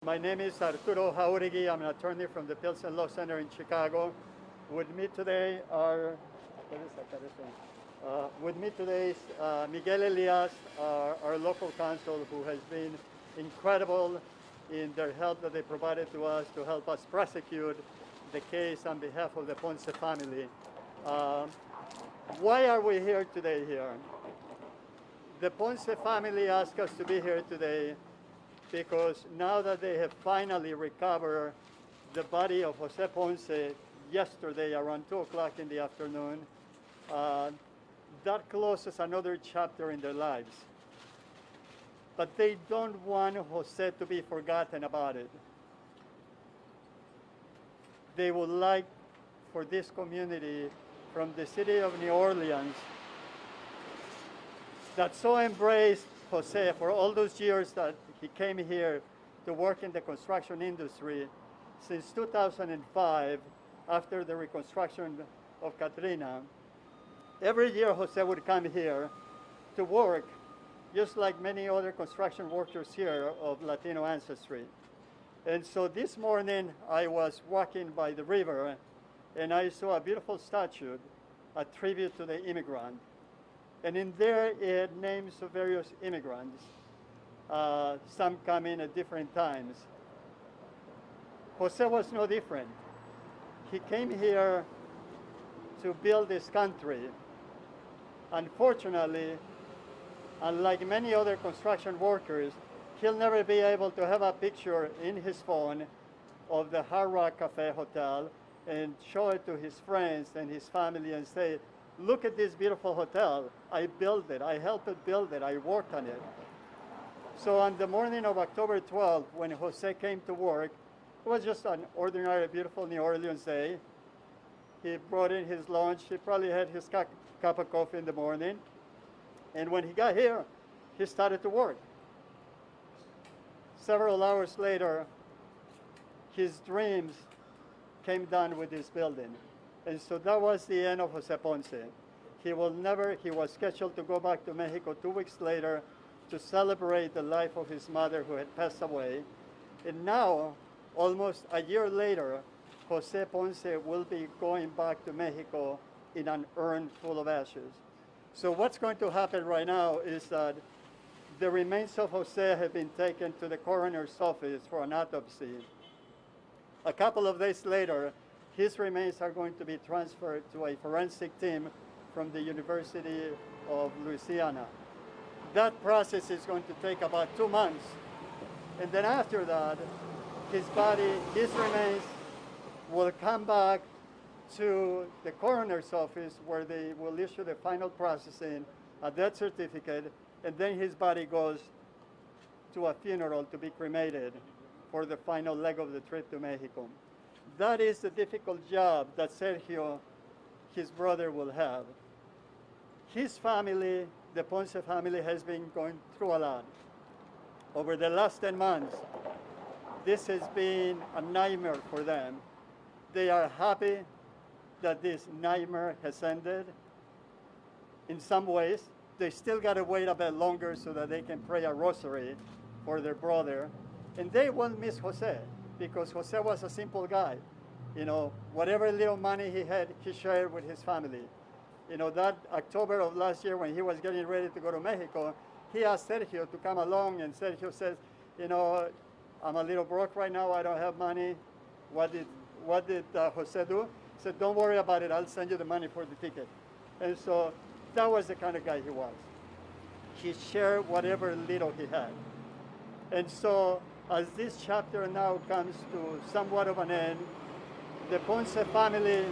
My name is Arturo Jauregui. I'm an attorney from the Pilsen Law Center in Chicago. With me today are, with me today is Miguel Elias, our local counsel, who has been incredible in their help that they provided to us to help us prosecute the case on behalf of the Ponce family. Uh, why are we here today here? The Ponce family asked us to be here today because now that they have finally recovered the body of Jose Ponce yesterday around 2 o'clock in the afternoon, that closes another chapter in their lives. But they don't want Jose to be forgotten about it. They would like for this community from the city of New Orleans that so embraced Jose for all those years that he came here to work in the construction industry since 2005 after the reconstruction of Katrina. Every year Jose would come here to work just like many other construction workers here of Latino ancestry. And so this morning I was walking by the river and I saw a beautiful statue, a tribute to the immigrant. And in there it names of various immigrants. Some come in at different times. Jose was no different. He came here to build this country. Unfortunately, unlike many other construction workers, he'll never be able to have a picture in his phone of the Hard Rock Cafe Hotel and show it to his friends and his family and say, look at this beautiful hotel. I built it. I helped build it. I worked on it. So on the morning of October 12th, when Jose came to work, it was just an ordinary, beautiful New Orleans day. He brought in his lunch. He probably had his cup of coffee in the morning. And when he got here, he started to work. Several hours later, his dreams came down with this building. And so that was the end of Jose Ponce. He was scheduled to go back to Mexico 2 weeks later to celebrate the life of his mother who had passed away. And now, almost a year later, Jose Ponce will be going back to Mexico in an urn full of ashes. So what's going to happen right now is that the remains of Jose have been taken to the coroner's office for an autopsy. A couple of days later, his remains are going to be transferred to a forensic team from the University of Louisiana. That process is going to take about 2 months. And then after that, his remains will come back to the coroner's office where they will issue the final processing, a death certificate, and then his body goes to a funeral to be cremated for the final leg of the trip to Mexico. That is the difficult job that Sergio, his brother, will have. His family, the Ponce family, has been going through a lot. Over the last 10 months, this has been a nightmare for them. They are happy that this nightmare has ended. In some ways, they still got to wait a bit longer so that they can pray a rosary for their brother. And they will miss Jose, because Jose was a simple guy. You know, whatever little money he had, he shared with his family. You know, that October of last year when he was getting ready to go to Mexico, he asked Sergio to come along, and Sergio says, you know, I'm a little broke right now, I don't have money. What did Jose do? He said, don't worry about it, I'll send you the money for the ticket. And so that was the kind of guy he was. He shared whatever little he had. And so as this chapter now comes to somewhat of an end, the Ponce family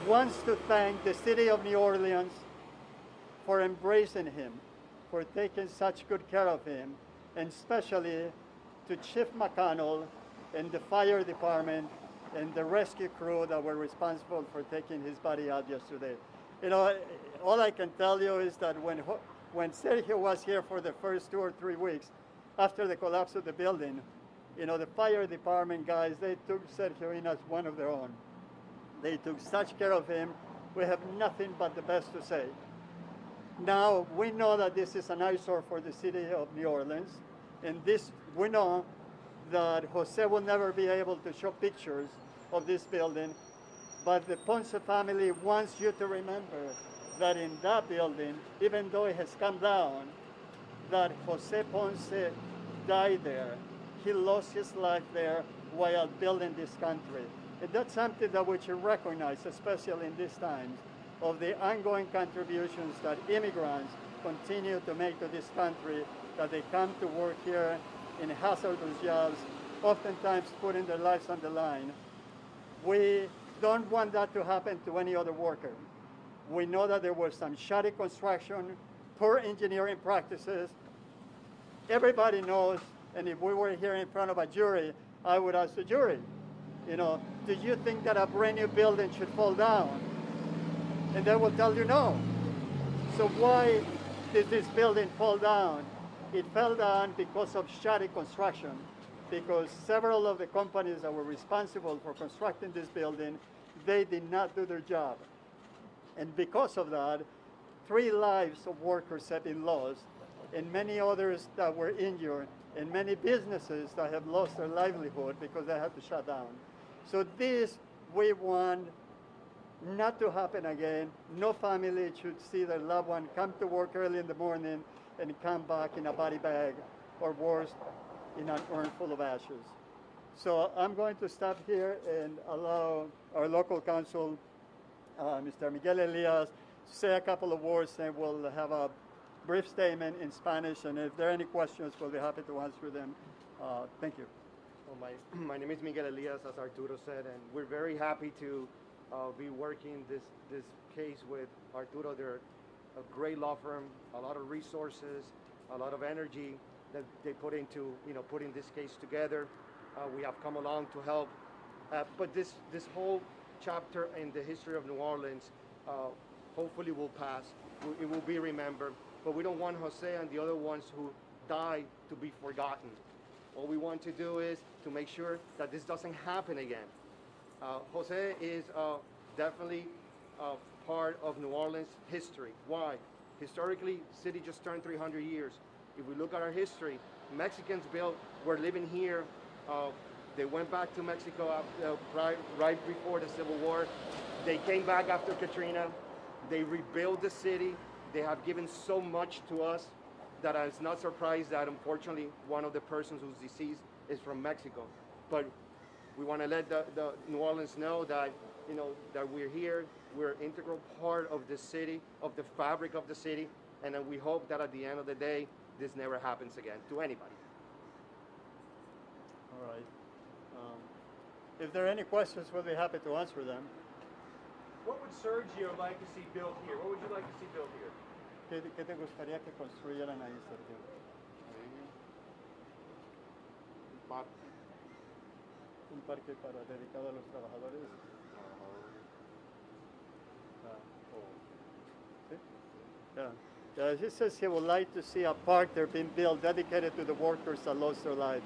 wants to thank the city of New Orleans for embracing him, for taking such good care of him, and especially to Chief McConnell and the fire department and the rescue crew that were responsible for taking his body out yesterday. You know, all I can tell you is that when Sergio was here for the first 2 or 3 weeks after the collapse of the building, you know, the fire department guys, they took Sergio in as one of their own. They took such care of him. We have nothing but the best to say. Now, we know that this is an eyesore for the city of New Orleans, and We know that Jose will never be able to show pictures of this building, but the Ponce family wants you to remember that in that building, even though it has come down, that Jose Ponce died there. He lost his life there while building this country. And that's something that we should recognize, especially in these times, of the ongoing contributions that immigrants continue to make to this country, that they come to work here in hazardous jobs, oftentimes putting their lives on the line. We don't want that to happen to any other worker. We know that there was some shoddy construction, poor engineering practices. Everybody knows, and if we were here in front of a jury, I would ask the jury, do you think that a brand new building should fall down? And they will tell you no. So why did this building fall down? It fell down because of shoddy construction, because several of the companies that were responsible for constructing this building, they did not do their job. And because of that, 3 lives of workers have been lost, and many others that were injured, and many businesses that have lost their livelihood because they had to shut down. So this we want not to happen again. No family should see their loved one come to work early in the morning and come back in a body bag, or worse, in an urn full of ashes. So I'm going to stop here and allow our local counsel, Mr. Miguel Elias, to say a couple of words, and we'll have a brief statement in Spanish, and if there are any questions, we'll be happy to answer them. Thank you. Well, my name is Miguel Elias, as Arturo said, and we're very happy to be working this case with Arturo. They're a great law firm, a lot of resources, a lot of energy that they put into putting this case together. We have come along to help, but this whole chapter in the history of New Orleans hopefully will pass. It will be remembered, but we don't want Jose and the other ones who died to be forgotten. What we want to do is to make sure that this doesn't happen again. Jose is definitely part of New Orleans history. Why? Historically, city just turned 300 years. If we look at our history, Mexicans were living here. They went back to Mexico after, right before the Civil War. They came back after Katrina. They rebuilt the city. They have given so much to us that I was not surprised that unfortunately one of the persons who's deceased is from Mexico. But we want to let the New Orleans know that that we're here. We're an integral part of the city, of the fabric of the city, and that we hope that at the end of the day, this never happens again to anybody. All right. If there are any questions, we'll be happy to answer them. What would Sergio like to see built here? What would you like to see built here? ¿Qué te gustaría que construyeran ahí, Sergio? Un parque dedicado a los trabajadores. ¿Sí? Yeah. He says he would like to see a park there being built dedicated to the workers that lost their lives.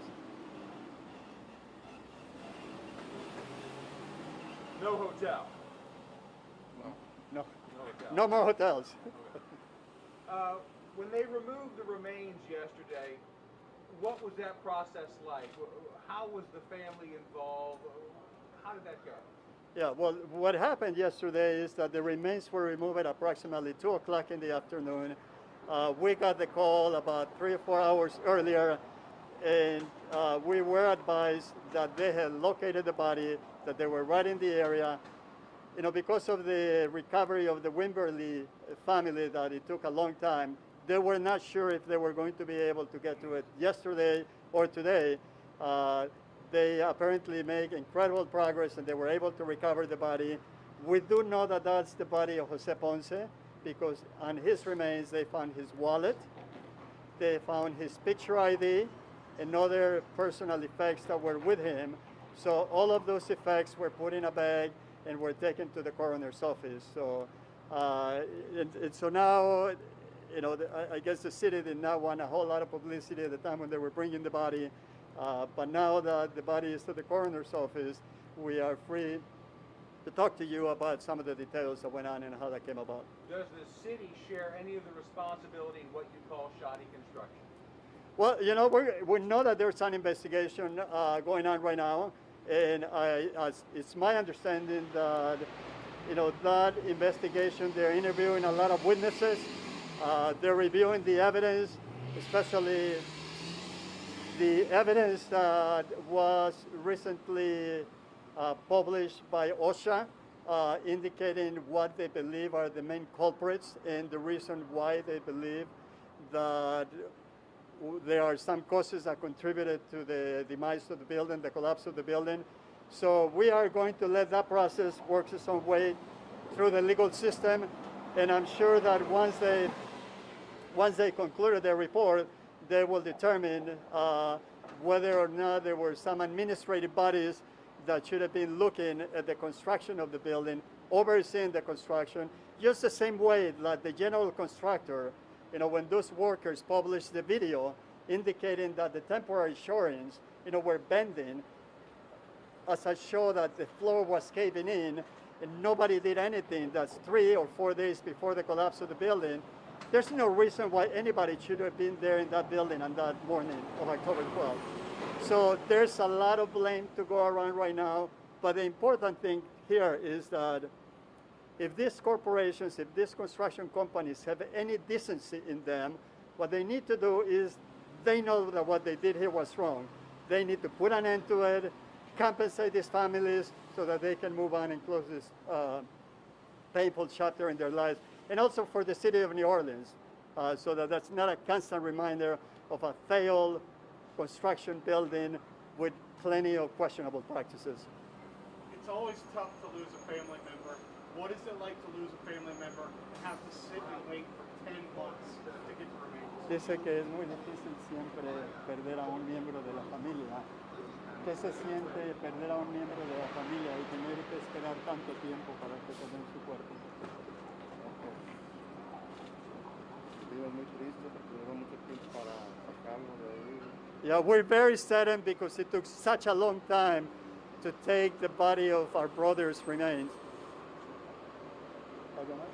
No hotel. No. No hotel. No more hotels. When they removed the remains yesterday, what was that process like? How was the family involved? How did that go? Yeah, well, what happened yesterday is that the remains were removed at approximately 2 o'clock in the afternoon. We got the call about 3 or 4 hours earlier, and we were advised that they had located the body, that they were right in the area. Because of the recovery of the Wimberly family, that it took a long time, they were not sure if they were going to be able to get to it yesterday or today. They apparently made incredible progress, and they were able to recover the body. We do know that that's the body of Jose Ponce, because on his remains they found his wallet, they found his picture ID, and other personal effects that were with him. So all of those effects were put in a bag and were taken to the coroner's office. So, so now, I guess the city did not want a whole lot of publicity at the time when they were bringing the body. But now that the body is to the coroner's office, we are free to talk to you about some of the details that went on and how that came about. Does the city share any of the responsibility in what you call shoddy construction? Well, you know, we know that there's an investigation going on right now, and it's my understanding that, you know, that investigation, they're interviewing a lot of witnesses, they're reviewing the evidence, especially the evidence that was recently published by OSHA, indicating what they believe are the main culprits and the reason why they believe that there are some causes that contributed to the demise of the building, the collapse of the building. So we are going to let that process work its own way through the legal system, and I'm sure that once they concluded their report, they will determine whether or not there were some administrative bodies that should have been looking at the construction of the building, overseeing the construction, just the same way that the general contractor, you know, when those workers published the video indicating that the temporary shorings, you know, were bending as I show that the floor was caving in and nobody did anything. That's 3 or 4 days before the collapse of the building. There's no reason why anybody should have been there in that building on that morning of October 12th. So there's a lot of blame to go around right now, but the important thing here is that if these corporations, if these construction companies have any decency in them, what they need to do is, they know that what they did here was wrong. They need to put an end to it, compensate these families so that they can move on and close this painful chapter in their lives. And also for the city of New Orleans, so that that's not a constant reminder of a failed construction building with plenty of questionable practices. It's always tough to lose a family member. What is it like to lose a family member and have to sit and wait for 10 months to get the remains? Dice que es muy difícil siempre perder a un miembro de la familia. ¿Qué se siente perder a un miembro de la familia y tener que esperar tanto tiempo para que se den su cuerpo? Estuvimos muy tristes porque duró mucho tiempo para sacarlo de ahí. Yeah, we're very saddened because it took such a long time to take the body of our brother's remains. ¿Algo más?